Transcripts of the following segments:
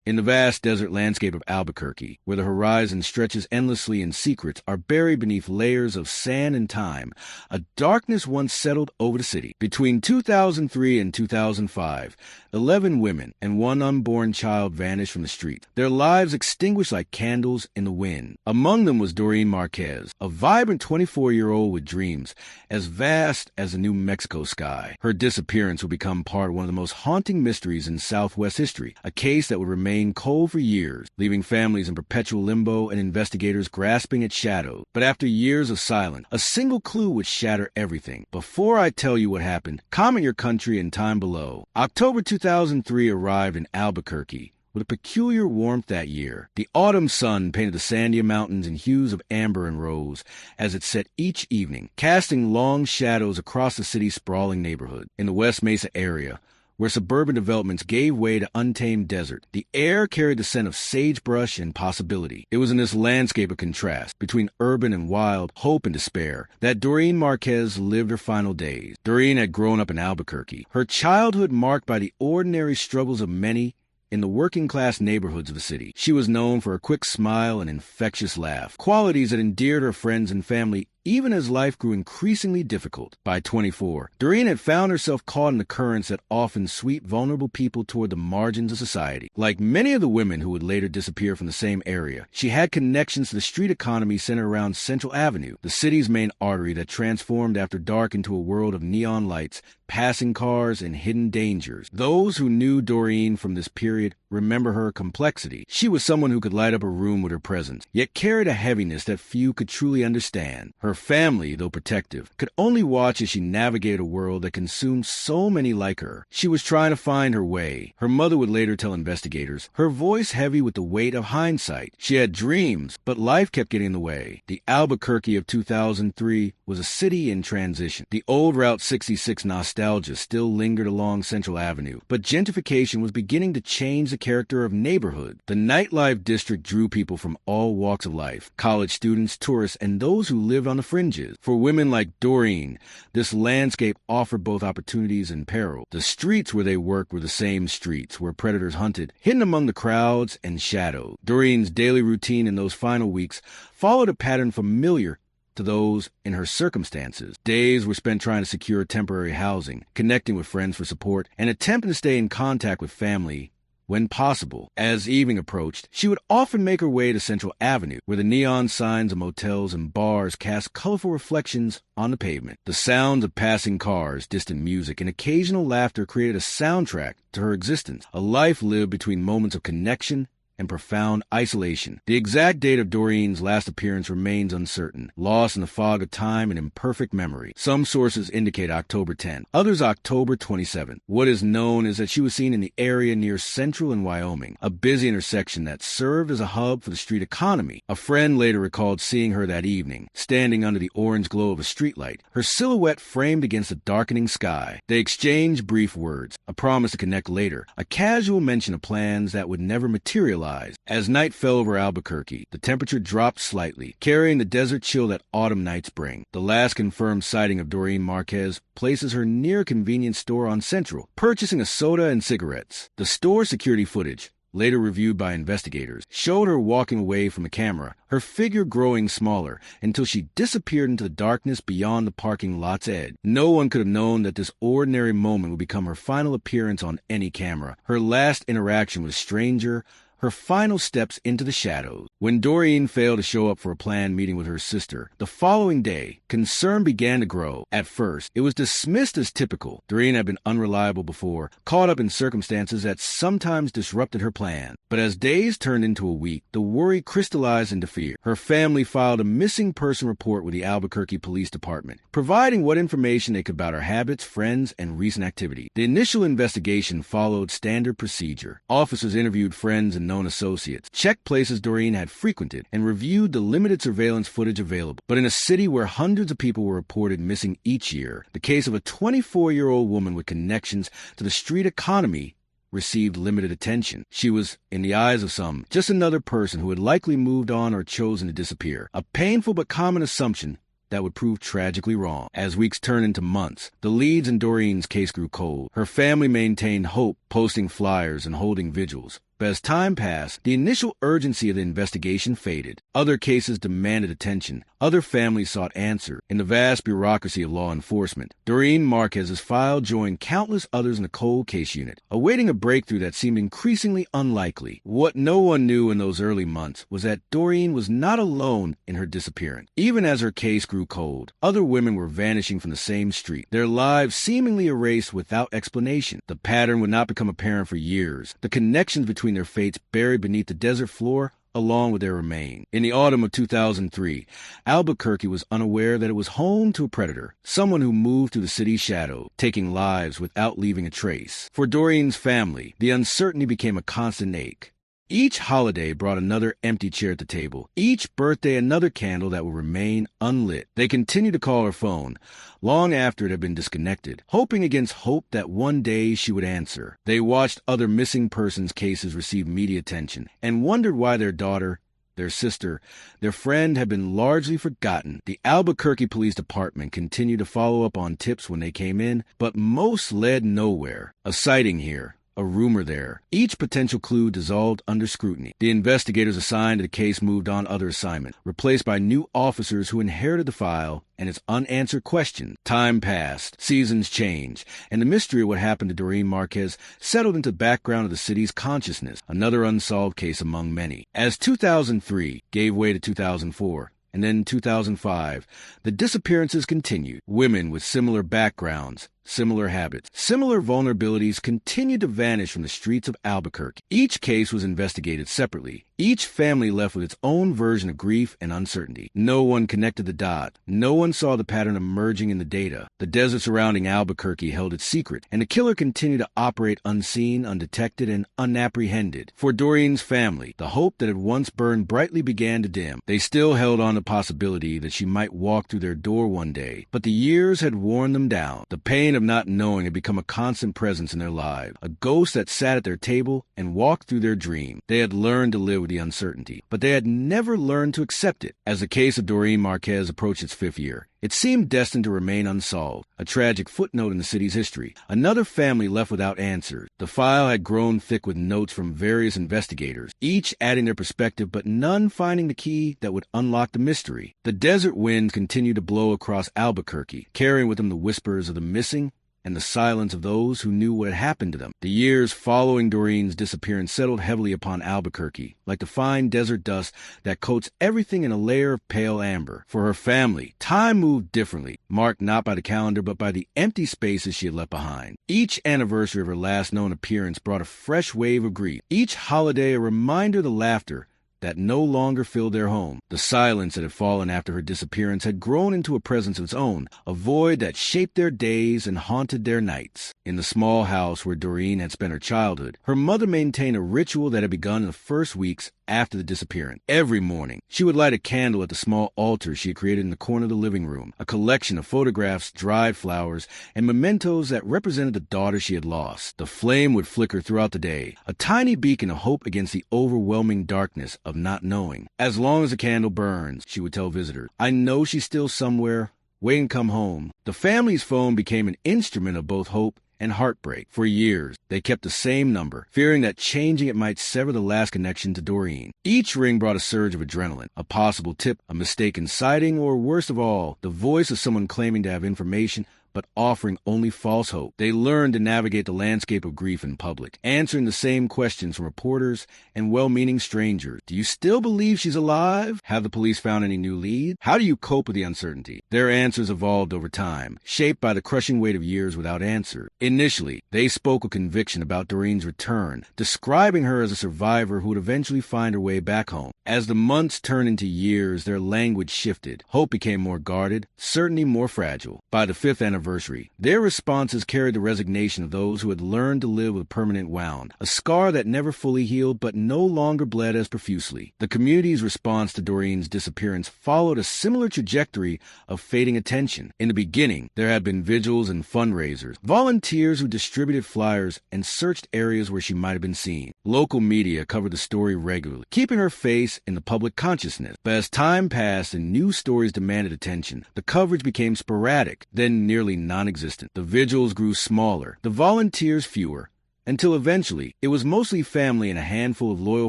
In the vast desert landscape of Albuquerque, where the horizon stretches endlessly and secrets are buried beneath layers of sand and time, a darkness once settled over the city. Between 2003 and 2005, 11 women and one unborn child vanished from the street, their lives extinguished like candles in the wind. Among them was Doreen Marquez, a vibrant 24-year-old with dreams as vast as the New Mexico sky. Her disappearance would become part of one of the most haunting mysteries in Southwest history, a case that would remain cold for years, leaving families in perpetual limbo and investigators grasping at shadows. But after years of silence, a single clue would shatter everything. Before I tell you what happened, comment your country and time below. October 2003 arrived in Albuquerque with a peculiar warmth that year. The autumn sun painted the sandy mountains in hues of amber and rose as it set each evening, casting long shadows across the city's sprawling neighborhood. In the West Mesa area, where suburban developments gave way to untamed desert, the air carried the scent of sagebrush and possibility. It was in this landscape of contrast, between urban and wild, hope and despair, that Doreen Marquez lived her final days. Doreen had grown up in Albuquerque, her childhood marked by the ordinary struggles of many in the working-class neighborhoods of the city. She was known for a quick smile and infectious laugh, qualities that endeared her friends and family even as life grew increasingly difficult. By 24, Doreen had found herself caught in the currents that often sweep vulnerable people toward the margins of society. Like many of the women who would later disappear from the same area, she had connections to the street economy centered around Central Avenue, the city's main artery that transformed after dark into a world of neon lights, passing cars, and hidden dangers. Those who knew Doreen from this period remember her complexity. She was someone who could light up a room with her presence, yet carried a heaviness that few could truly understand. Her family, though protective, could only watch as she navigated a world that consumed so many like her. She was trying to find her way. Her mother would later tell investigators, her voice heavy with the weight of hindsight. She had dreams, but life kept getting in the way. The Albuquerque of 2003 was a city in transition. The old Route 66 nostalgia still lingered along Central Avenue, but gentrification was beginning to change the character of neighborhood. The nightlife district drew people from all walks of life, college students, tourists, and those who lived on the fringes. For women like Doreen, this landscape offered both opportunities and peril. The streets where they worked were the same streets where predators hunted, hidden among the crowds and shadows. Doreen's daily routine in those final weeks followed a pattern familiar to those in her circumstances. Days were spent trying to secure temporary housing, connecting with friends for support, and attempting to stay in contact with family when possible. As evening approached, she would often make her way to Central Avenue, where the neon signs of motels and bars cast colorful reflections on the pavement. The sounds of passing cars, distant music, and occasional laughter created a soundtrack to her existence, a life lived between moments of connection and profound isolation. The exact date of Doreen's last appearance remains uncertain, lost in the fog of time and imperfect memory. Some sources indicate October 10, others October 27. What is known is that she was seen in the area near Central and Wyoming, a busy intersection that served as a hub for the street economy. A friend later recalled seeing her that evening, standing under the orange glow of a streetlight, her silhouette framed against the darkening sky. They exchanged brief words, a promise to connect later, a casual mention of plans that would never materialize. As night fell over Albuquerque, the temperature dropped slightly, carrying the desert chill that autumn nights bring. The last confirmed sighting of Doreen Marquez places her near a convenience store on Central, purchasing a soda and cigarettes. The store security footage, later reviewed by investigators, showed her walking away from the camera, her figure growing smaller, until she disappeared into the darkness beyond the parking lot's edge. No one could have known that this ordinary moment would become her final appearance on any camera, her last interaction with a stranger, her final steps into the shadows. When Doreen failed to show up for a planned meeting with her sister, the following day, concern began to grow. At first, it was dismissed as typical. Doreen had been unreliable before, caught up in circumstances that sometimes disrupted her plan. But as days turned into a week, the worry crystallized into fear. Her family filed a missing person report with the Albuquerque Police Department, providing what information they could about her habits, friends, and recent activity. The initial investigation followed standard procedure. Officers interviewed friends and known associates, checked places Doreen had frequented, and reviewed the limited surveillance footage available. But in a city where hundreds of people were reported missing each year, the case of a 24-year-old woman with connections to the street economy received limited attention. She was, in the eyes of some, just another person who had likely moved on or chosen to disappear. A painful but common assumption that would prove tragically wrong. As weeks turned into months, the leads in Doreen's case grew cold. Her family maintained hope, posting flyers and holding vigils. But as time passed, the initial urgency of the investigation faded. Other cases demanded attention. Other families sought answer. In the vast bureaucracy of law enforcement, Doreen Marquez's file joined countless others in the cold case unit, awaiting a breakthrough that seemed increasingly unlikely. What no one knew in those early months was that Doreen was not alone in her disappearance. Even as her case grew cold, other women were vanishing from the same street, their lives seemingly erased without explanation. The pattern would not become apparent for years. The connections between their fates buried beneath the desert floor along with their remains. In the autumn of 2003, Albuquerque was unaware that it was home to a predator, someone who moved through the city's shadow, taking lives without leaving a trace. For Doreen's family, the uncertainty became a constant ache. Each holiday brought another empty chair at the table. Each birthday, another candle that would remain unlit. They continued to call her phone, long after it had been disconnected, hoping against hope that one day she would answer. They watched other missing persons cases receive media attention and wondered why their daughter, their sister, their friend had been largely forgotten. The Albuquerque Police Department continued to follow up on tips when they came in, but most led nowhere. A sighting here, a rumor there. Each potential clue dissolved under scrutiny. The investigators assigned to the case moved on other assignments, replaced by new officers who inherited the file and its unanswered questions. Time passed, seasons changed, and the mystery of what happened to Doreen Marquez settled into the background of the city's consciousness, another unsolved case among many. As 2003 gave way to 2004, and then 2005, the disappearances continued. Women with similar backgrounds, similar habits, similar vulnerabilities continued to vanish from the streets of Albuquerque. Each case was investigated separately, each family left with its own version of grief and uncertainty. No one connected the dots. No one saw the pattern emerging in the data. The desert surrounding Albuquerque held its secret, and the killer continued to operate unseen, undetected, and unapprehended. For Doreen's family, the hope that had once burned brightly began to dim. They still held on to the possibility that she might walk through their door one day, but the years had worn them down. The pain of not knowing had become a constant presence in their lives, a ghost that sat at their table and walked through their dream. They had learned to live with the uncertainty, but they had never learned to accept it. As the case of Doreen Marquez approached its 5th year, it seemed destined to remain unsolved, a tragic footnote in the city's history, another family left without answers. The file had grown thick with notes from various investigators, each adding their perspective, but none finding the key that would unlock the mystery. The desert winds continued to blow across Albuquerque, carrying with them the whispers of the missing and the silence of those who knew what had happened to them. The years following Doreen's disappearance settled heavily upon Albuquerque, like the fine desert dust that coats everything in a layer of pale amber. For her family, time moved differently, marked not by the calendar but by the empty spaces she had left behind. Each anniversary of her last known appearance brought a fresh wave of grief. Each holiday a reminder of the laughter that no longer filled their home. The silence that had fallen after her disappearance had grown into a presence of its own, a void that shaped their days and haunted their nights. In the small house where Doreen had spent her childhood, her mother maintained a ritual that had begun in the first weeks after the disappearance. Every morning, she would light a candle at the small altar she had created in the corner of the living room, a collection of photographs, dried flowers, and mementos that represented the daughter she had lost. The flame would flicker throughout the day, a tiny beacon of hope against the overwhelming darkness of not knowing. As long as the candle burns, she would tell visitors, I know she's still somewhere, waiting to come home. The family's phone became an instrument of both hope and heartbreak. For years, they kept the same number, fearing that changing it might sever the last connection to Doreen. Each ring brought a surge of adrenaline, a possible tip, a mistaken sighting, or worst of all, the voice of someone claiming to have information but offering only false hope. They learned to navigate the landscape of grief in public, answering the same questions from reporters and well-meaning strangers. Do you still believe she's alive? Have the police found any new leads? How do you cope with the uncertainty? Their answers evolved over time, shaped by the crushing weight of years without answer. Initially, they spoke with conviction about Doreen's return, describing her as a survivor who would eventually find her way back home. As the months turned into years, their language shifted. Hope became more guarded, certainty more fragile. By the 5th anniversary, their responses carried the resignation of those who had learned to live with a permanent wound, a scar that never fully healed but no longer bled as profusely. The community's response to Doreen's disappearance followed a similar trajectory of fading attention. In the beginning, there had been vigils and fundraisers, volunteers who distributed flyers and searched areas where she might have been seen. Local media covered the story regularly, keeping her face in the public consciousness. But as time passed and new stories demanded attention, the coverage became sporadic, then nearly non-existent. The vigils grew smaller, the volunteers fewer, until eventually it was mostly family and a handful of loyal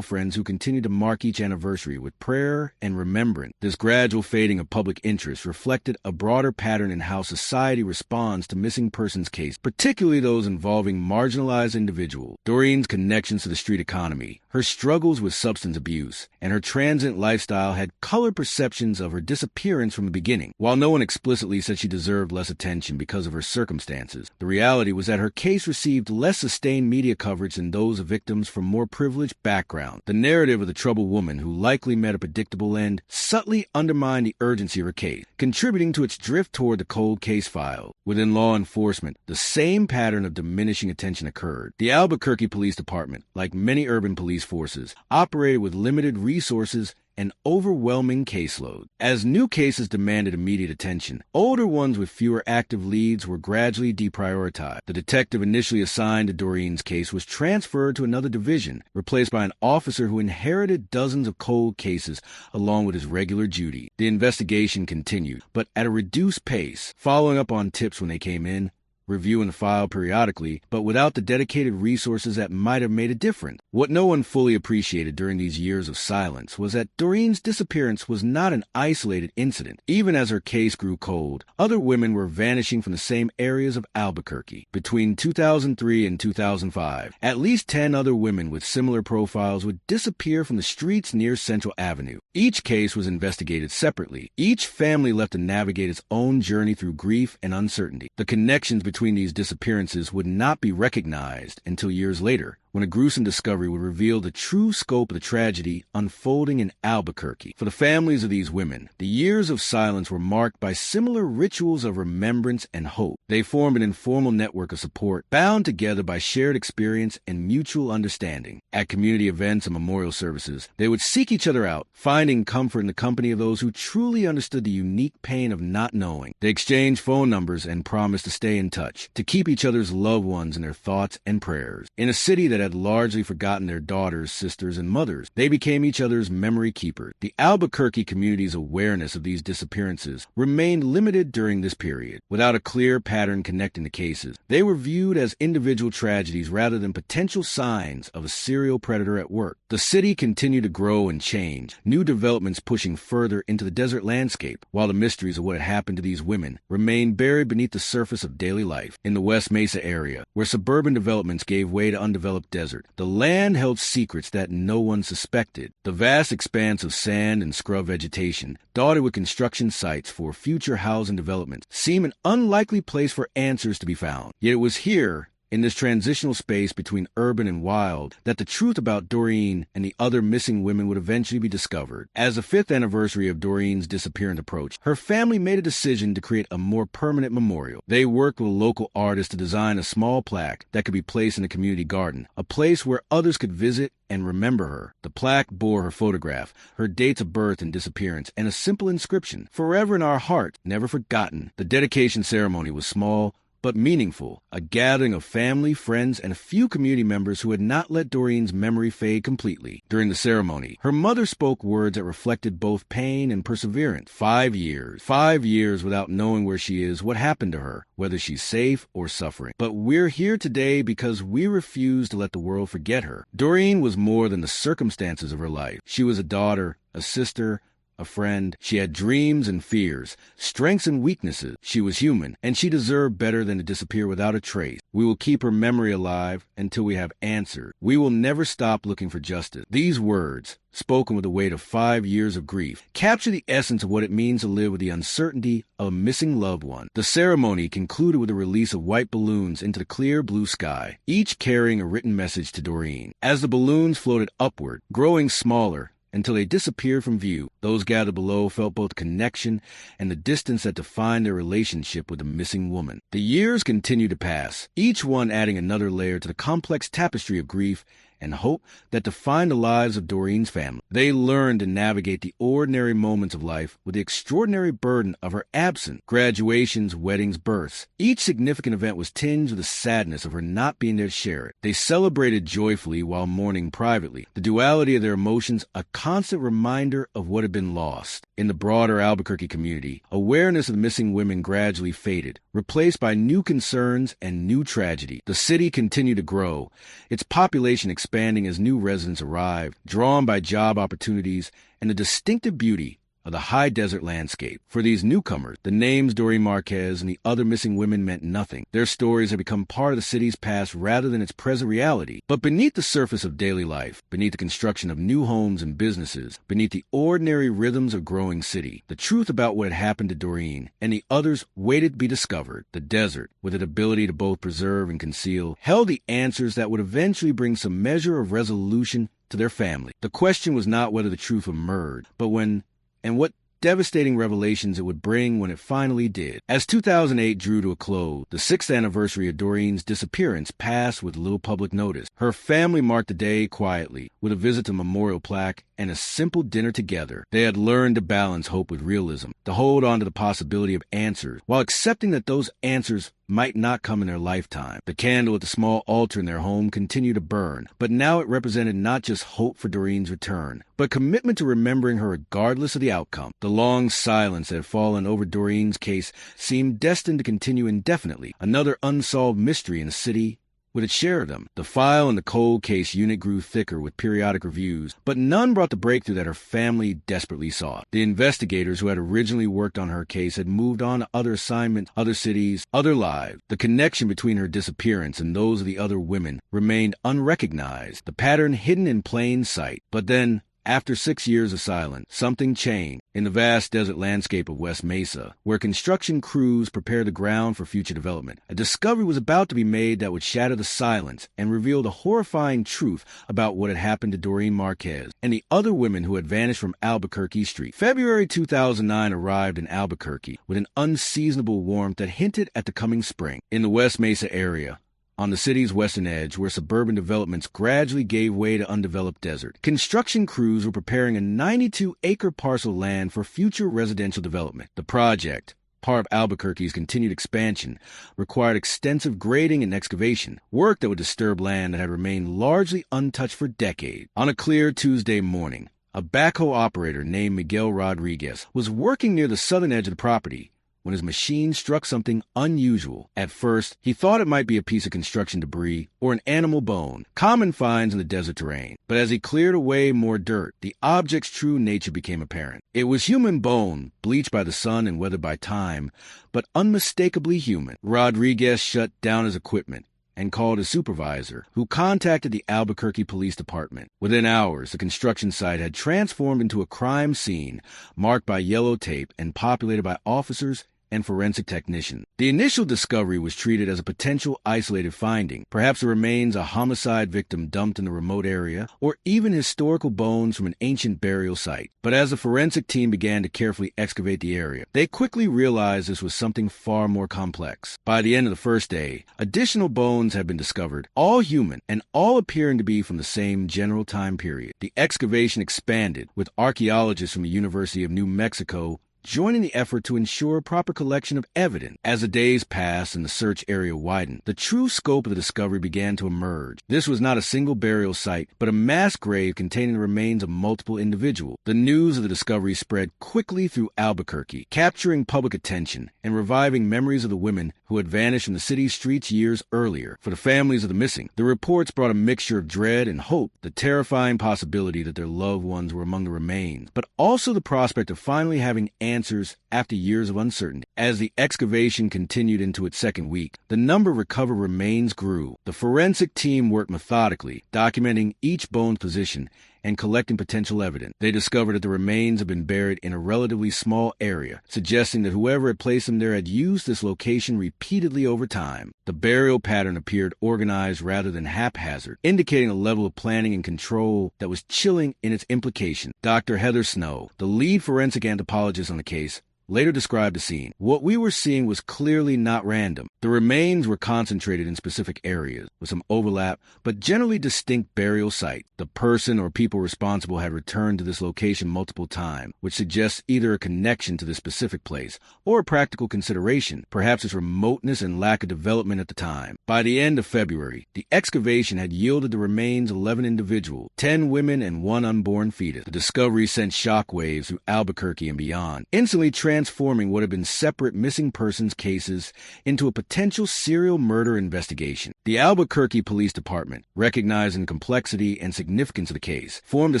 friends who continued to mark each anniversary with prayer and remembrance. This gradual fading of public interest reflected a broader pattern in how society responds to missing persons cases, particularly those involving marginalized individuals. Doreen's connections to the street economy, her struggles with substance abuse, and her transient lifestyle had colored perceptions of her disappearance from the beginning. While no one explicitly said she deserved less attention because of her circumstances, the reality was that her case received less sustained media coverage than those of victims from more privileged backgrounds. The narrative of the troubled woman who likely met a predictable end subtly undermined the urgency of her case, contributing to its drift toward the cold case file. Within law enforcement, the same pattern of diminishing attention occurred. The Albuquerque Police Department, like many urban police forces, operated with limited resources and overwhelming caseload. As new cases demanded immediate attention, older ones with fewer active leads were gradually deprioritized. The detective initially assigned to Doreen's case was transferred to another division, replaced by an officer who inherited dozens of cold cases along with his regular duty. The investigation continued, but at a reduced pace, following up on tips when they came in, reviewing the file periodically, but without the dedicated resources that might have made a difference. What no one fully appreciated during these years of silence was that Doreen's disappearance was not an isolated incident. Even as her case grew cold, other women were vanishing from the same areas of Albuquerque. Between 2003 and 2005, at least 10 other women with similar profiles would disappear from the streets near Central Avenue. Each case was investigated separately. Each family left to navigate its own journey through grief and uncertainty. The connections between these disappearances would not be recognized until years later, when a gruesome discovery would reveal the true scope of the tragedy unfolding in Albuquerque. For the families of these women, the years of silence were marked by similar rituals of remembrance and hope. They formed an informal network of support, bound together by shared experience and mutual understanding. At community events and memorial services, they would seek each other out, finding comfort in the company of those who truly understood the unique pain of not knowing. They exchanged phone numbers and promised to stay in touch, to keep each other's loved ones in their thoughts and prayers. In a city that had largely forgotten their daughters, sisters, and mothers, they became each other's memory keepers. The Albuquerque community's awareness of these disappearances remained limited during this period. Without a clear pattern connecting the cases, they were viewed as individual tragedies rather than potential signs of a serial predator at work. The city continued to grow and change, new developments pushing further into the desert landscape, while the mysteries of what had happened to these women remained buried beneath the surface of daily life. In the West Mesa area, where suburban developments gave way to undeveloped desert, the land held secrets that no one suspected. The vast expanse of sand and scrub vegetation, dotted with construction sites for future housing development, seemed an unlikely place for answers to be found. Yet it was here, in this transitional space between urban and wild, that the truth about Doreen and the other missing women would eventually be discovered. As the 5th anniversary of Doreen's disappearance approached, her family made a decision to create a more permanent memorial. They worked with a local artist to design a small plaque that could be placed in a community garden, a place where others could visit and remember her. The plaque bore her photograph, her dates of birth and disappearance, and a simple inscription, "Forever in our heart, never forgotten." The dedication ceremony was small, but meaningful, a gathering of family, friends, and a few community members who had not let Doreen's memory fade completely. During the ceremony, her mother spoke words that reflected both pain and perseverance. 5 years. 5 years without knowing where she is, what happened to her, whether she's safe or suffering. But we're here today because we refuse to let the world forget her. Doreen was more than the circumstances of her life. She was a daughter, a sister, a friend. She had dreams and fears, strengths and weaknesses. She was human, and she deserved better than to disappear without a trace. We will keep her memory alive until we have answers. We will never stop looking for justice. These words, spoken with the weight of 5 years of grief, capture the essence of what it means to live with the uncertainty of a missing loved one. The ceremony concluded with the release of white balloons into the clear blue sky, each carrying a written message to Doreen. As the balloons floated upward, growing smaller, until they disappeared from view, those gathered below felt both the connection and the distance that defined their relationship with the missing woman. The years continued to pass, each one adding another layer to the complex tapestry of grief and hope that defined the lives of Doreen's family. They learned to navigate the ordinary moments of life with the extraordinary burden of her absence. Graduations, weddings, births. Each significant event was tinged with the sadness of her not being there to share it. They celebrated joyfully while mourning privately, the duality of their emotions a constant reminder of what had been lost. In the broader Albuquerque community, awareness of the missing women gradually faded, replaced by new concerns and new tragedy. The city continued to grow, its population expanding as new residents arrived, drawn by job opportunities and the distinctive beauty of the high desert landscape. For these newcomers, the names Doreen Marquez and the other missing women meant nothing. Their stories had become part of the city's past rather than its present reality. But beneath the surface of daily life, beneath the construction of new homes and businesses, beneath the ordinary rhythms of growing city, the truth about what had happened to Doreen and the others waited to be discovered. The desert, with its ability to both preserve and conceal, held the answers that would eventually bring some measure of resolution to their family. The question was not whether the truth emerged, but when and what devastating revelations it would bring when it finally did. As 2008 drew to a close, the 6th anniversary of Doreen's disappearance passed with little public notice. Her family marked the day quietly, with a visit to the memorial plaque and a simple dinner together. They had learned to balance hope with realism, to hold on to the possibility of answers, while accepting that those answers might not come in their lifetime. The candle at the small altar in their home continued to burn, but now it represented not just hope for Doreen's return, but commitment to remembering her regardless of the outcome. The long silence that had fallen over Doreen's case seemed destined to continue indefinitely, another unsolved mystery in a city with its share of them. The file in the cold case unit grew thicker with periodic reviews, but none brought the breakthrough that her family desperately sought. The investigators who had originally worked on her case had moved on to other assignments, other cities, other lives. The connection between her disappearance and those of the other women remained unrecognized, the pattern hidden in plain sight. But then, after 6 years of silence, something changed in the vast desert landscape of West Mesa, where construction crews prepared the ground for future development. A discovery was about to be made that would shatter the silence and reveal the horrifying truth about what had happened to Doreen Marquez and the other women who had vanished from Albuquerque Street. February 2009 arrived in Albuquerque with an unseasonable warmth that hinted at the coming spring. In the West Mesa area, on the city's western edge, where suburban developments gradually gave way to undeveloped desert, construction crews were preparing a 92-acre parcel of land for future residential development. The project, part of Albuquerque's continued expansion, required extensive grading and excavation, work that would disturb land that had remained largely untouched for decades. On a clear Tuesday morning, a backhoe operator named Miguel Rodriguez was working near the southern edge of the property when his machine struck something unusual. At first, he thought it might be a piece of construction debris or an animal bone, common finds in the desert terrain. But as he cleared away more dirt, the object's true nature became apparent. It was human bone, bleached by the sun and weathered by time, but unmistakably human. Rodriguez shut down his equipment and called his supervisor, who contacted the Albuquerque Police Department. Within hours, the construction site had transformed into a crime scene marked by yellow tape and populated by officers and forensic technicians. The initial discovery was treated as a potential isolated finding, perhaps the remains of a homicide victim dumped in the remote area, or even historical bones from an ancient burial site. But as the forensic team began to carefully excavate the area, they quickly realized this was something far more complex. By the end of the first day, additional bones had been discovered, all human, and all appearing to be from the same general time period. The excavation expanded, with archaeologists from the University of New Mexico joining the effort to ensure proper collection of evidence. As the days passed and the search area widened, the true scope of the discovery began to emerge. This was not a single burial site, but a mass grave containing the remains of multiple individuals. The news of the discovery spread quickly through Albuquerque, capturing public attention and reviving memories of the women who had vanished from the city's streets years earlier. For the families of the missing, the reports brought a mixture of dread and hope, the terrifying possibility that their loved ones were among the remains, but also the prospect of finally having answers after years of uncertainty. As the excavation continued into its second week, the number of recovered remains grew. The forensic team worked methodically, documenting each bone's position and collecting potential evidence. They discovered that the remains had been buried in a relatively small area, suggesting that whoever had placed them there had used this location repeatedly over time. The burial pattern appeared organized rather than haphazard, indicating a level of planning and control that was chilling in its implication. Dr. Heather Snow, the lead forensic anthropologist on the case, later described the scene. What we were seeing was clearly not random. The remains were concentrated in specific areas, with some overlap, but generally distinct burial sites. The person or people responsible had returned to this location multiple times, which suggests either a connection to this specific place, or a practical consideration, perhaps its remoteness and lack of development at the time. By the end of February, the excavation had yielded the remains of 11 individuals, 10 women and 1 unborn fetus. The discovery sent shockwaves through Albuquerque and beyond, instantly transforming transforming what had been separate missing persons cases into a potential serial murder investigation. The Albuquerque Police Department, recognizing the complexity and significance of the case, formed a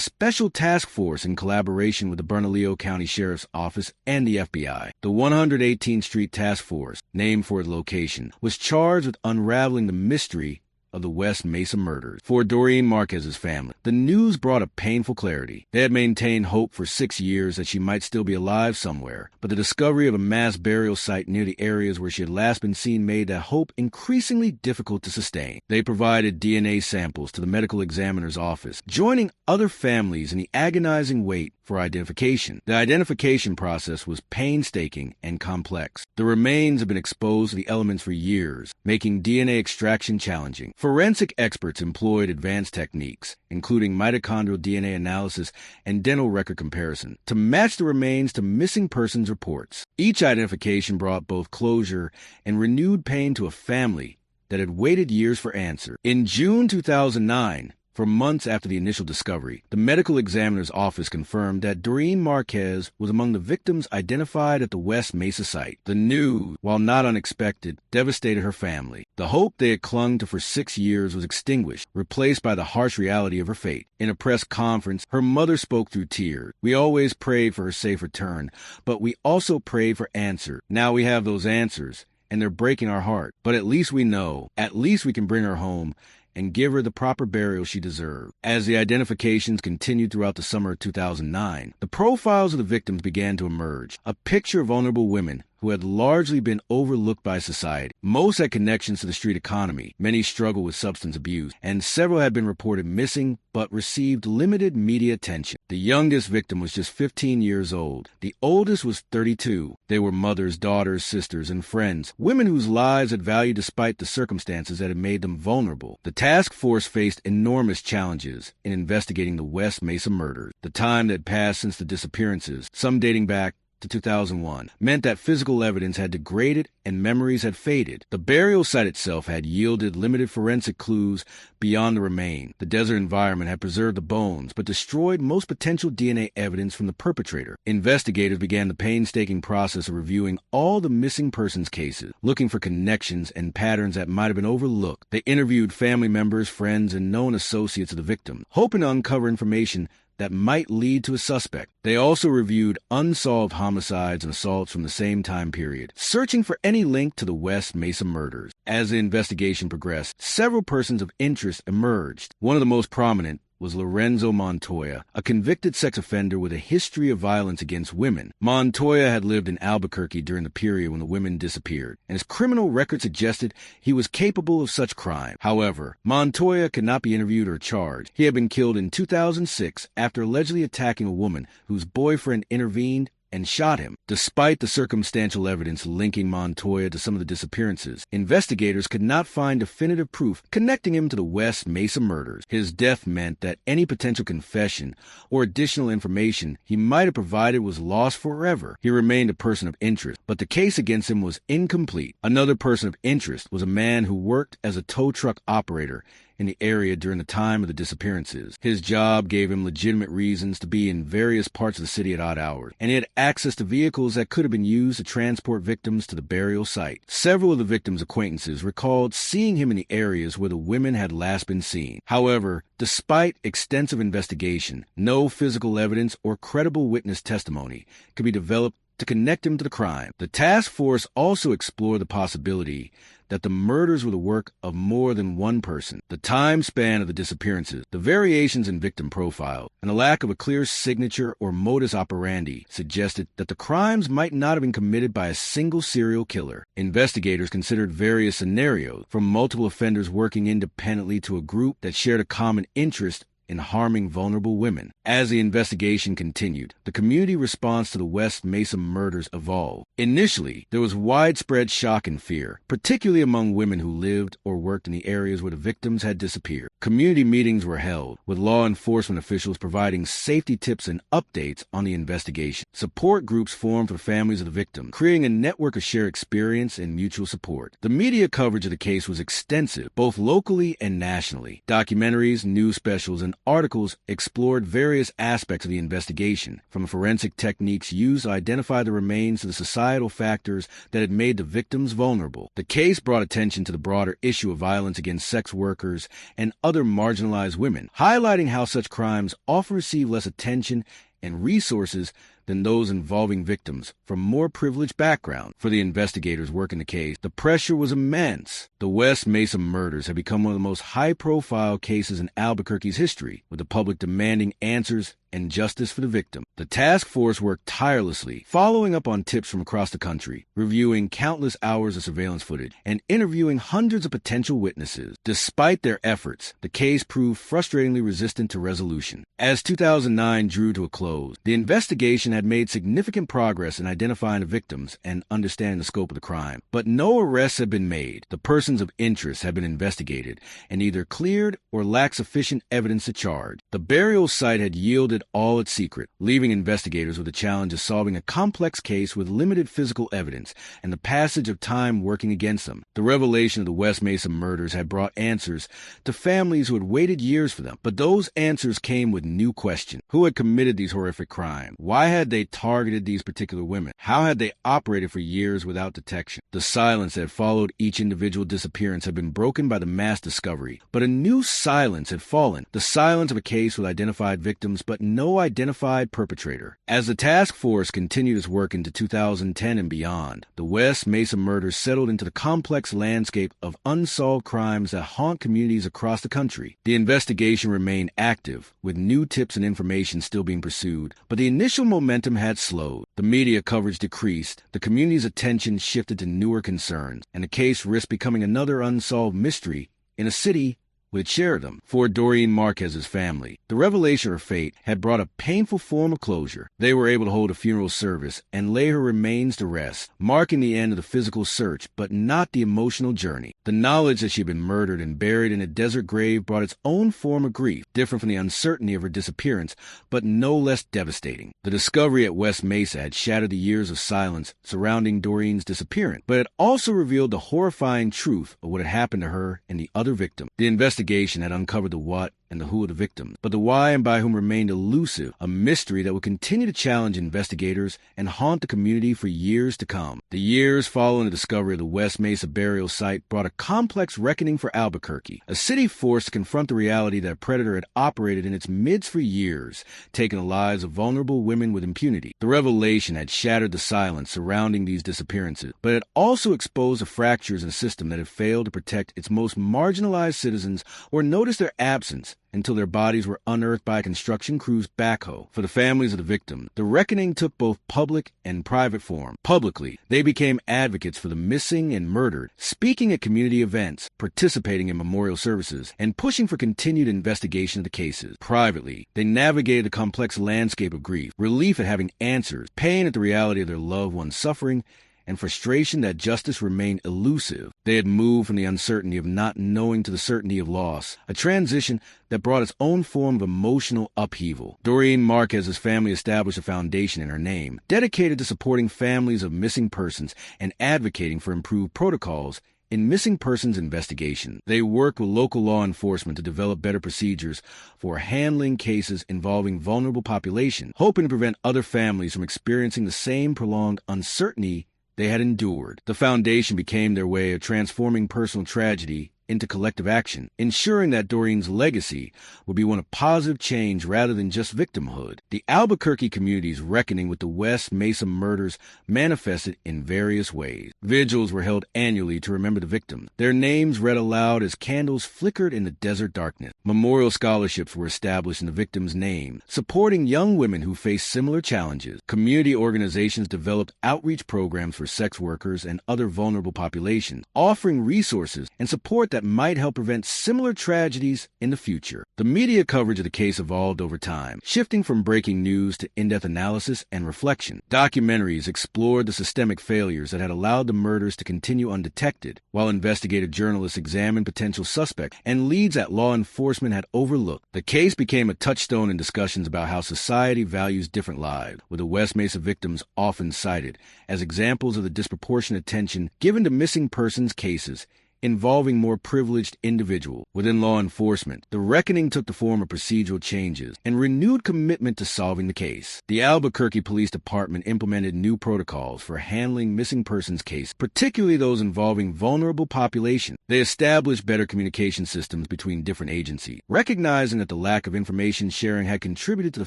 special task force in collaboration with the Bernalillo County Sheriff's Office and the FBI. The 118th Street Task Force, named for its location, was charged with unraveling the mystery of the West Mesa murders. For Doreen Marquez's family, the news brought a painful clarity. They had maintained hope for 6 years that she might still be alive somewhere, but the discovery of a mass burial site near the areas where she had last been seen made that hope increasingly difficult to sustain. They provided DNA samples to the medical examiner's office, joining other families in the agonizing wait for identification. The identification process was painstaking and complex. The remains have been exposed to the elements for years, making DNA extraction challenging. Forensic experts employed advanced techniques, including mitochondrial DNA analysis and dental record comparison, to match the remains to missing persons reports. Each identification brought both closure and renewed pain to a family that had waited years for answers. In June 2009, for months after the initial discovery, the medical examiner's office confirmed that Doreen Marquez was among the victims identified at the West Mesa site. The news, while not unexpected, devastated her family. The hope they had clung to for 6 years was extinguished, replaced by the harsh reality of her fate. In a press conference, her mother spoke through tears. "We always prayed for her safe return, but we also prayed for answers. Now we have those answers, and they're breaking our heart. But at least we know, at least we can bring her home and give her the proper burial she deserved." As the identifications continued throughout the summer of 2009, the profiles of the victims began to emerge, a picture of vulnerable women who had largely been overlooked by society. Most had connections to the street economy, many struggled with substance abuse, and several had been reported missing but received limited media attention. The youngest victim was just 15 years old. The oldest was 32. They were mothers, daughters, sisters, and friends, women whose lives had value despite the circumstances that had made them vulnerable. The task force faced enormous challenges in investigating the West Mesa murders. The time that passed since the disappearances, some dating back to 2001, meant that physical evidence had degraded and memories had faded. The burial site itself had yielded limited forensic clues beyond the remains. The desert environment had preserved the bones, but destroyed most potential DNA evidence from the perpetrator. Investigators began the painstaking process of reviewing all the missing persons cases, looking for connections and patterns that might have been overlooked. They interviewed family members, friends, and known associates of the victim, hoping to uncover information that might lead to a suspect. They also reviewed unsolved homicides and assaults from the same time period, searching for any link to the West Mesa murders. As the investigation progressed, several persons of interest emerged. One of the most prominent was Lorenzo Montoya, a convicted sex offender with a history of violence against women. Montoya had lived in Albuquerque during the period when the women disappeared, and his criminal record suggested he was capable of such crime. However, Montoya could not be interviewed or charged. He had been killed in 2006 after allegedly attacking a woman whose boyfriend intervened and shot him. Despite the circumstantial evidence linking Montoya to some of the disappearances, investigators could not find definitive proof connecting him to the West Mesa murders. His death meant that any potential confession or additional information he might have provided was lost forever. He remained a person of interest, but the case against him was incomplete. Another person of interest was a man who worked as a tow truck operator in the area during the time of the disappearances. His job gave him legitimate reasons to be in various parts of the city at odd hours, and he had access to vehicles that could have been used to transport victims to the burial site. Several of the victims' acquaintances recalled seeing him in the areas where the women had last been seen. However, despite extensive investigation, no physical evidence or credible witness testimony could be developed to connect him to the crime. The task force also explored the possibility that the murders were the work of more than one person. The time span of the disappearances, the variations in victim profile, and the lack of a clear signature or modus operandi suggested that the crimes might not have been committed by a single serial killer. Investigators considered various scenarios, from multiple offenders working independently to a group that shared a common interest in harming vulnerable women. As the investigation continued, the community response to the West Mesa murders evolved. Initially, there was widespread shock and fear, particularly among women who lived or worked in the areas where the victims had disappeared. Community meetings were held, with law enforcement officials providing safety tips and updates on the investigation. Support groups formed for families of the victim, creating a network of shared experience and mutual support. The media coverage of the case was extensive, both locally and nationally. Documentaries, news specials, and articles explored various aspects of the investigation, from forensic techniques used to identify the remains to the societal factors that had made the victims vulnerable. The case brought attention to the broader issue of violence against sex workers and other marginalized women, highlighting how such crimes often receive less attention and resources than those involving victims from more privileged backgrounds. For the investigators working the case, the pressure was immense. The West Mesa murders have become one of the most high-profile cases in Albuquerque's history, with the public demanding answers and justice for the victim. The task force worked tirelessly, following up on tips from across the country, reviewing countless hours of surveillance footage, and interviewing hundreds of potential witnesses. Despite their efforts, the case proved frustratingly resistant to resolution. As 2009 drew to a close, the investigation had made significant progress in identifying the victims and understanding the scope of the crime, but no arrests had been made. The persons of interest had been investigated and either cleared or lacked sufficient evidence to charge. The burial site had yielded all its secret, leaving investigators with the challenge of solving a complex case with limited physical evidence and the passage of time working against them. The revelation of the West Mesa murders had brought answers to families who had waited years for them, but those answers came with new questions. Who had committed these horrific crimes? Why had they targeted these particular women? How had they operated for years without detection? The silence that had followed each individual disappearance had been broken by the mass discovery, but a new silence had fallen, the silence of a case with identified victims but no identified perpetrator. As the task force continued its work into 2010 and beyond, the West Mesa murders settled into the complex landscape of unsolved crimes that haunt communities across the country. The investigation remained active, with new tips and information still being pursued, but the initial momentum had slowed. The media coverage decreased, the community's attention shifted to newer concerns, and the case risked becoming another unsolved mystery in a city would share them. For Doreen Marquez's family, the revelation of her fate had brought a painful form of closure. They were able to hold a funeral service and lay her remains to rest, marking the end of the physical search, but not the emotional journey. The knowledge that she had been murdered and buried in a desert grave brought its own form of grief, different from the uncertainty of her disappearance, but no less devastating. The discovery at West Mesa had shattered the years of silence surrounding Doreen's disappearance, but it also revealed the horrifying truth of what had happened to her and the other victim. The investigation had uncovered the what and the who of the victims, but the why and by whom remained elusive, a mystery that would continue to challenge investigators and haunt the community for years to come. The years following the discovery of the West Mesa burial site brought a complex reckoning for Albuquerque, a city forced to confront the reality that a predator had operated in its midst for years, taking the lives of vulnerable women with impunity. The revelation had shattered the silence surrounding these disappearances, but it also exposed the fractures in a system that had failed to protect its most marginalized citizens or notice their absence until their bodies were unearthed by a construction crew's backhoe. For the families of the victims, the reckoning took both public and private form. Publicly, they became advocates for the missing and murdered, speaking at community events, participating in memorial services, and pushing for continued investigation of the cases. Privately, they navigated the complex landscape of grief, relief at having answers, pain at the reality of their loved ones' suffering, and frustration that justice remained elusive. They had moved from the uncertainty of not knowing to the certainty of loss, a transition that brought its own form of emotional upheaval. Doreen Marquez's family established a foundation in her name, dedicated to supporting families of missing persons and advocating for improved protocols in missing persons investigation. They work with local law enforcement to develop better procedures for handling cases involving vulnerable populations, hoping to prevent other families from experiencing the same prolonged uncertainty they had endured. The foundation became their way of transforming personal tragedy into collective action, ensuring that Doreen's legacy would be one of positive change rather than just victimhood. The Albuquerque community's reckoning with the West Mesa murders manifested in various ways. Vigils were held annually to remember the victims, their names read aloud as candles flickered in the desert darkness. Memorial scholarships were established in the victims' name, supporting young women who faced similar challenges. Community organizations developed outreach programs for sex workers and other vulnerable populations, offering resources and support that might help prevent similar tragedies in the future. The media coverage of the case evolved over time, shifting from breaking news to in-depth analysis and reflection. Documentaries explored the systemic failures that had allowed the murders to continue undetected, while investigative journalists examined potential suspects and leads that law enforcement had overlooked. The case became a touchstone in discussions about how society values different lives, with the West Mesa victims often cited as examples of the disproportionate attention given to missing persons cases involving more privileged individuals. Within law enforcement, the reckoning took the form of procedural changes and renewed commitment to solving the case. The Albuquerque Police Department implemented new protocols for handling missing persons cases, particularly those involving vulnerable populations. They established better communication systems between different agencies, recognizing that the lack of information sharing had contributed to the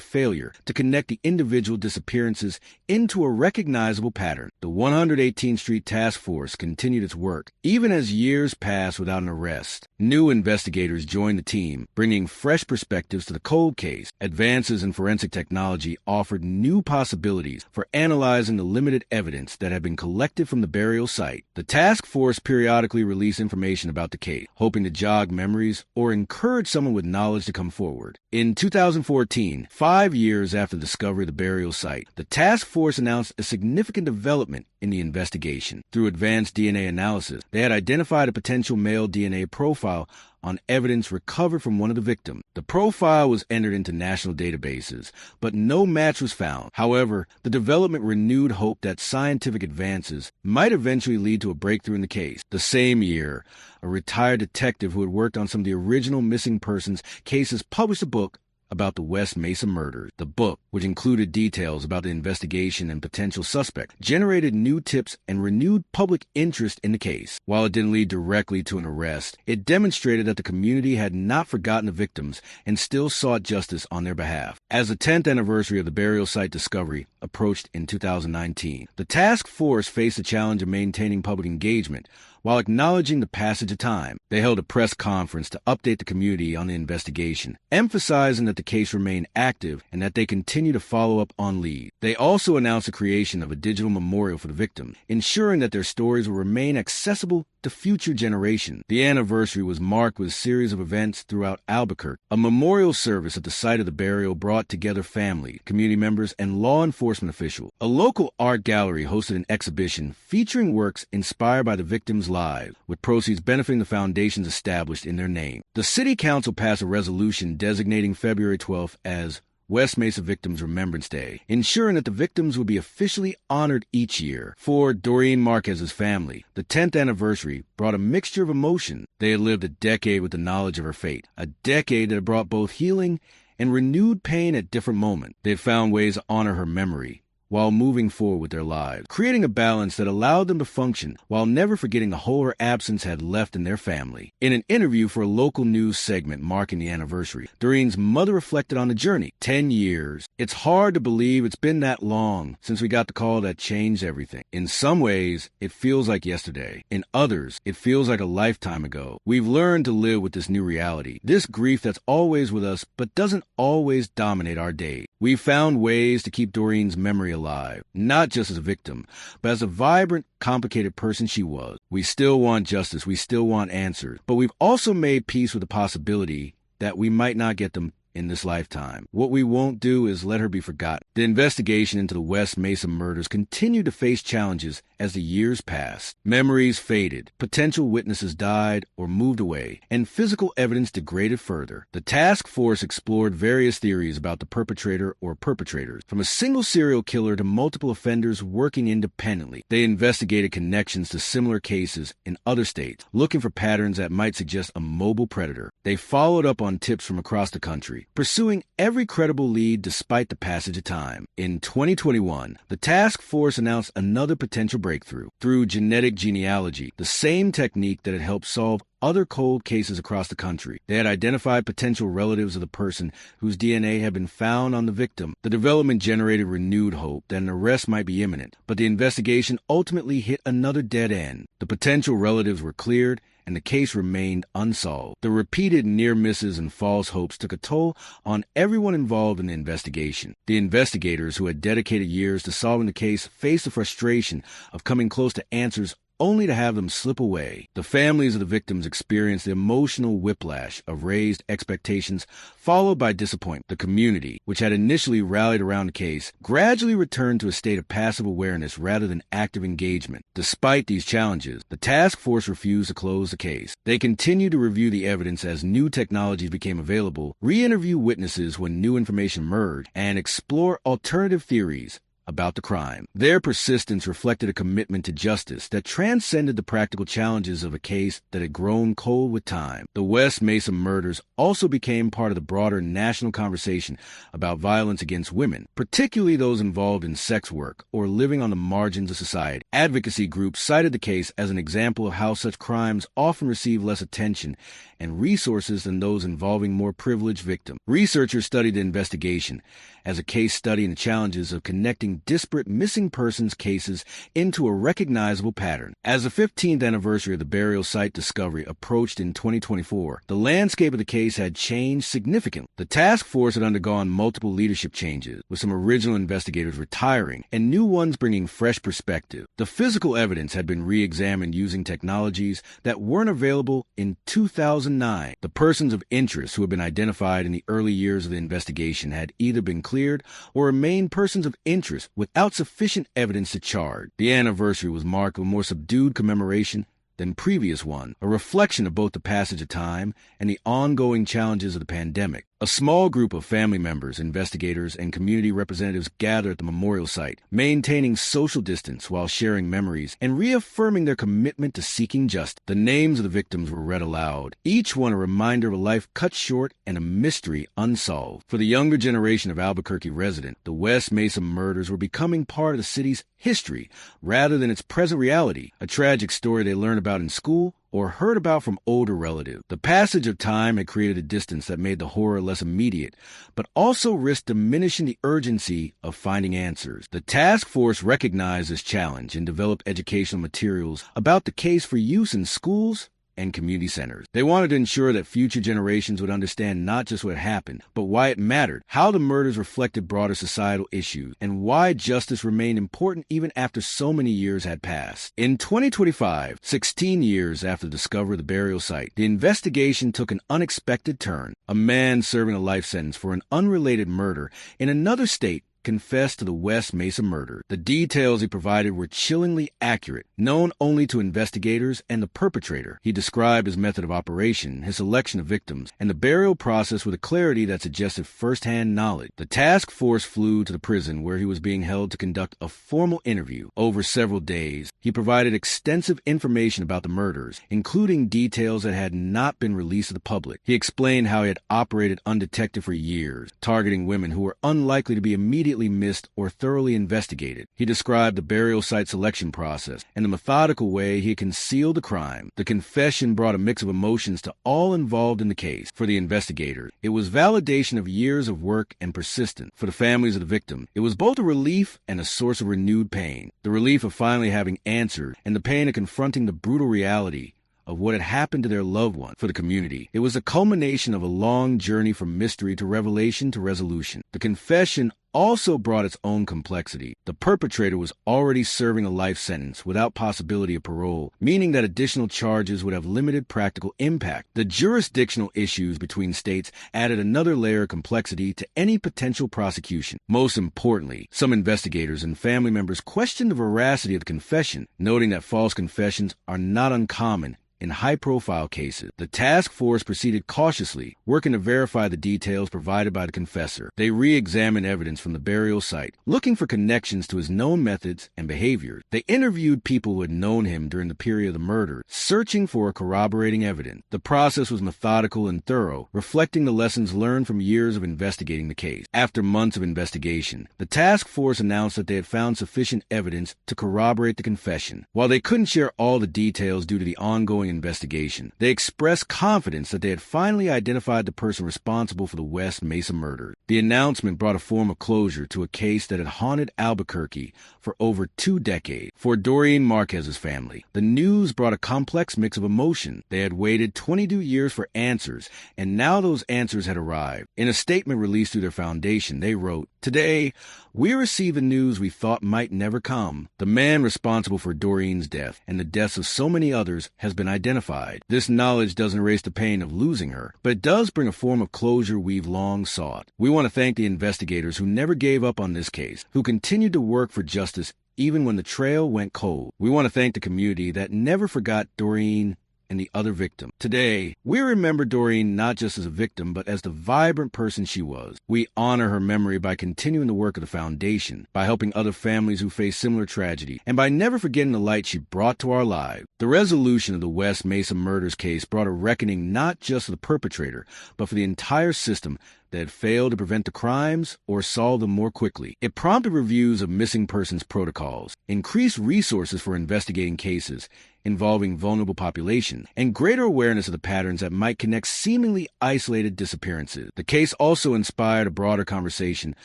failure to connect the individual disappearances into a recognizable pattern. The 118th Street Task Force continued its work, even as years passed without an arrest. New investigators joined the team, bringing fresh perspectives to the cold case. Advances in forensic technology offered new possibilities for analyzing the limited evidence that had been collected from the burial site. The task force periodically released information about the case, hoping to jog memories or encourage someone with knowledge to come forward. In 2014, 5 years after the discovery of the burial site, the task force announced a significant development in the investigation. Through advanced DNA analysis, they had identified a potential male DNA profile on evidence recovered from one of the victims. The profile was entered into national databases, but no match was found. However, the development renewed hope that scientific advances might eventually lead to a breakthrough in the case. The same year, a retired detective who had worked on some of the original missing persons cases published a book about the West Mesa murders. The book, which included details about the investigation and potential suspects, generated new tips and renewed public interest in the case. While it didn't lead directly to an arrest, it demonstrated that the community had not forgotten the victims and still sought justice on their behalf. As the 10th anniversary of the burial site discovery approached in 2019, the task force faced the challenge of maintaining public engagement while acknowledging the passage of time. They held a press conference to update the community on the investigation, emphasizing that the case remained active and that they continue to follow up on leads. They also announced the creation of a digital memorial for the victims, ensuring that their stories will remain accessible to future generations. The anniversary was marked with a series of events throughout Albuquerque. A memorial service at the site of the burial brought together family, community members, and law enforcement officials. A local art gallery hosted an exhibition featuring works inspired by the victims' lives, with proceeds benefiting the foundations established in their name. The City Council passed a resolution designating February 12th as West Mesa Victims Remembrance Day, ensuring that the victims would be officially honored each year. For Doreen Marquez's family, the 10th anniversary brought a mixture of emotion. They had lived a decade with the knowledge of her fate, a decade that had brought both healing and renewed pain at different moments. They had found ways to honor her memory while moving forward with their lives, creating a balance that allowed them to function while never forgetting the hole her absence had left in their family. In an interview for a local news segment marking the anniversary, Doreen's mother reflected on the journey. 10 years. It's hard to believe it's been that long since we got the call that changed everything. In some ways, it feels like yesterday. In others, it feels like a lifetime ago. We've learned to live with this new reality, this grief that's always with us but doesn't always dominate our day. We've found ways to keep Doreen's memory alive, not just as a victim, but as a vibrant, complicated person she was. We still want justice, we still want answers, but we've also made peace with the possibility that we might not get them in this lifetime. What we won't do is let her be forgotten. The investigation into the West Mesa murders continued to face challenges as the years passed. Memories faded, potential witnesses died or moved away, and physical evidence degraded further. The task force explored various theories about the perpetrator or perpetrators, from a single serial killer to multiple offenders working independently. They investigated connections to similar cases in other states, looking for patterns that might suggest a mobile predator. They followed up on tips from across the country, pursuing every credible lead despite the passage of time. In 2021, the task force announced another potential breakthrough through genetic genealogy, the same technique that had helped solve other cold cases across the country. They had identified potential relatives of the person whose DNA had been found on the victim. The development generated renewed hope that an arrest might be imminent, but the investigation ultimately hit another dead end. The potential relatives were cleared, and the case remained unsolved. The repeated near misses and false hopes took a toll on everyone involved in the investigation. The investigators, who had dedicated years to solving the case, faced the frustration of coming close to answers only to have them slip away. The families of the victims experienced the emotional whiplash of raised expectations followed by disappointment. The community, which had initially rallied around the case, gradually returned to a state of passive awareness rather than active engagement. Despite these challenges, the task force refused to close the case. They continued to review the evidence as new technologies became available, re-interview witnesses when new information emerged, and explore alternative theories about the crime. Their persistence reflected a commitment to justice that transcended the practical challenges of a case that had grown cold with time. The West Mesa murders also became part of the broader national conversation about violence against women, particularly those involved in sex work or living on the margins of society. Advocacy groups cited the case as an example of how such crimes often receive less attention and resources than those involving more privileged victims. Researchers studied the investigation as a case study in the challenges of connecting disparate missing persons cases into a recognizable pattern. As the 15th anniversary of the burial site discovery approached in 2024, the landscape of the case had changed significantly. The task force had undergone multiple leadership changes, with some original investigators retiring and new ones bringing fresh perspective. The physical evidence had been re-examined using technologies that weren't available in 2009. The persons of interest who had been identified in the early years of the investigation had either been cleared or remained persons of interest without sufficient evidence to charge. The anniversary was marked with more subdued commemoration than previous one, a reflection of both the passage of time and the ongoing challenges of the pandemic. A small group of family members, investigators, and community representatives gathered at the memorial site, maintaining social distance while sharing memories and reaffirming their commitment to seeking justice. The names of the victims were read aloud, each one a reminder of a life cut short and a mystery unsolved. For the younger generation of Albuquerque residents, the West Mesa murders were becoming part of the city's history rather than its present reality, a tragic story they learned about in school or heard about from older relatives. The passage of time had created a distance that made the horror less immediate, but also risked diminishing the urgency of finding answers. The task force recognized this challenge and developed educational materials about the case for use in schools and community centers. They wanted to ensure that future generations would understand not just what happened, but why it mattered, how the murders reflected broader societal issues, and why justice remained important even after so many years had passed. In 2025, 16 years after the discovery of the burial site, the investigation took an unexpected turn. A man serving a life sentence for an unrelated murder in another state confessed to the West Mesa murder. The details he provided were chillingly accurate, known only to investigators and the perpetrator. He described his method of operation, his selection of victims, and the burial process with a clarity that suggested first-hand knowledge. The task force flew to the prison where he was being held to conduct a formal interview. Over several days, he provided extensive information about the murders, including details that had not been released to the public. He explained how he had operated undetected for years, targeting women who were unlikely to be immediately missed or thoroughly investigated. He described the burial site selection process and the methodical way he concealed the crime. The confession brought a mix of emotions to all involved in the case. For the investigators, it was validation of years of work and persistence. For the families of the victim, it was both a relief and a source of renewed pain. The relief of finally having answered, and the pain of confronting the brutal reality of what had happened to their loved one. For the community, it was a culmination of a long journey from mystery to revelation to resolution. The confession also brought its own complexity. The perpetrator was already serving a life sentence without possibility of parole, meaning that additional charges would have limited practical impact. The jurisdictional issues between states added another layer of complexity to any potential prosecution. Most importantly, some investigators and family members questioned the veracity of the confession, noting that false confessions are not uncommon in high-profile cases. The task force proceeded cautiously, working to verify the details provided by the confessor. They re-examined evidence from the burial site, looking for connections to his known methods and behaviors. They interviewed people who had known him during the period of the murder, searching for corroborating evidence. The process was methodical and thorough, reflecting the lessons learned from years of investigating the case. After months of investigation, the task force announced that they had found sufficient evidence to corroborate the confession. While they couldn't share all the details due to the ongoing ongoing investigation. They expressed confidence that they had finally identified the person responsible for the West Mesa murder. The announcement brought a form of closure to a case that had haunted Albuquerque for over 2 decades. For Doreen Marquez's family, the news brought a complex mix of emotion. They had waited 22 years for answers, and now those answers had arrived. In a statement released through their foundation, they wrote, "Today, we received the news we thought might never come. The man responsible for Doreen's death and the deaths of so many others has been identified. This knowledge doesn't erase the pain of losing her, but it does bring a form of closure we've long sought. We want to thank the investigators who never gave up on this case, who continued to work for justice even when the trail went cold. We want to thank the community that never forgot Doreen and the other victim. Today, we remember Doreen not just as a victim, but as the vibrant person she was. We honor her memory by continuing the work of the foundation, by helping other families who face similar tragedy, and by never forgetting the light she brought to our lives." The resolution of the West Mesa murders case brought a reckoning not just for the perpetrator, but for the entire system that had failed to prevent the crimes or solve them more quickly. It prompted reviews of missing persons protocols, increased resources for investigating cases involving vulnerable populations, and greater awareness of the patterns that might connect seemingly isolated disappearances. The case also inspired a broader conversation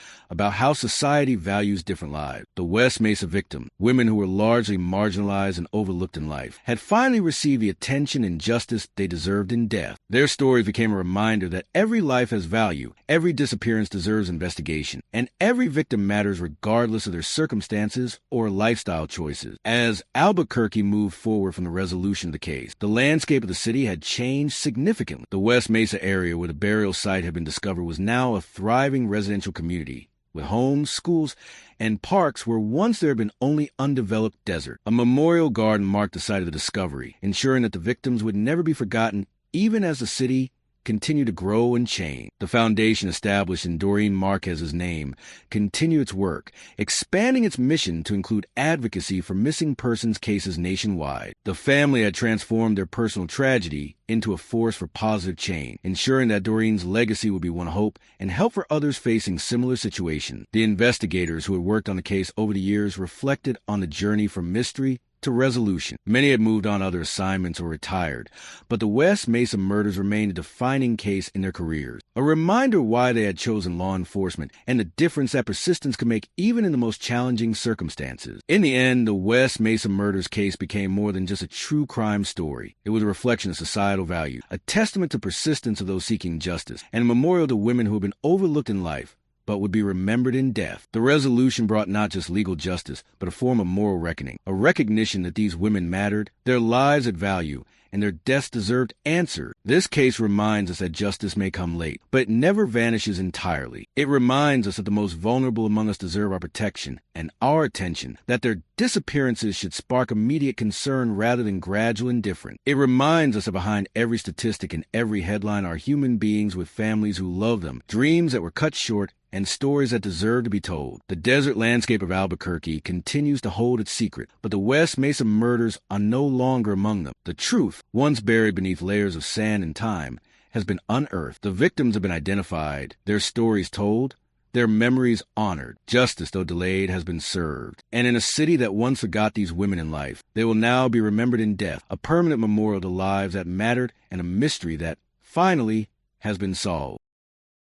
about how society values different lives. The West Mesa victim, women who were largely marginalized and overlooked in life, had finally received the attention and justice they deserved in death. Their stories became a reminder that every life has value, every disappearance deserves investigation, and every victim matters regardless of their circumstances or lifestyle choices. As Albuquerque moved forward from the resolution of the case, the landscape of the city had changed significantly. The West Mesa area where the burial site had been discovered was now a thriving residential community, with homes, schools, and parks where once there had been only undeveloped desert. A memorial garden marked the site of the discovery, ensuring that the victims would never be forgotten even as the city continue to grow and change. The foundation established in Doreen Marquez's name continued its work, expanding its mission to include advocacy for missing persons cases nationwide. The family had transformed their personal tragedy into a force for positive change, ensuring that Doreen's legacy would be one of hope and help for others facing similar situations. The investigators who had worked on the case over the years reflected on the journey from mystery to resolution. Many had moved on to other assignments or retired, but the West Mesa murders remained a defining case in their careers, a reminder why they had chosen law enforcement and the difference that persistence can make even in the most challenging circumstances. In the end, the West Mesa murders case became more than just a true crime story. It was a reflection of societal value, a testament to persistence of those seeking justice, and a memorial to women who have been overlooked in life but would be remembered in death. The resolution brought not just legal justice, but a form of moral reckoning, a recognition that these women mattered, their lives had value, and their deaths deserved answers. This case reminds us that justice may come late, but it never vanishes entirely. It reminds us that the most vulnerable among us deserve our protection and our attention, that their disappearances should spark immediate concern rather than gradual indifference. It reminds us that behind every statistic and every headline are human beings with families who love them, dreams that were cut short, and stories that deserve to be told. The desert landscape of Albuquerque continues to hold its secret, but the West Mesa murders are no longer among them. The truth, once buried beneath layers of sand and time, has been unearthed. The victims have been identified, their stories told, their memories honored. Justice, though delayed, has been served. And in a city that once forgot these women in life, they will now be remembered in death, a permanent memorial to lives that mattered and a mystery that finally has been solved.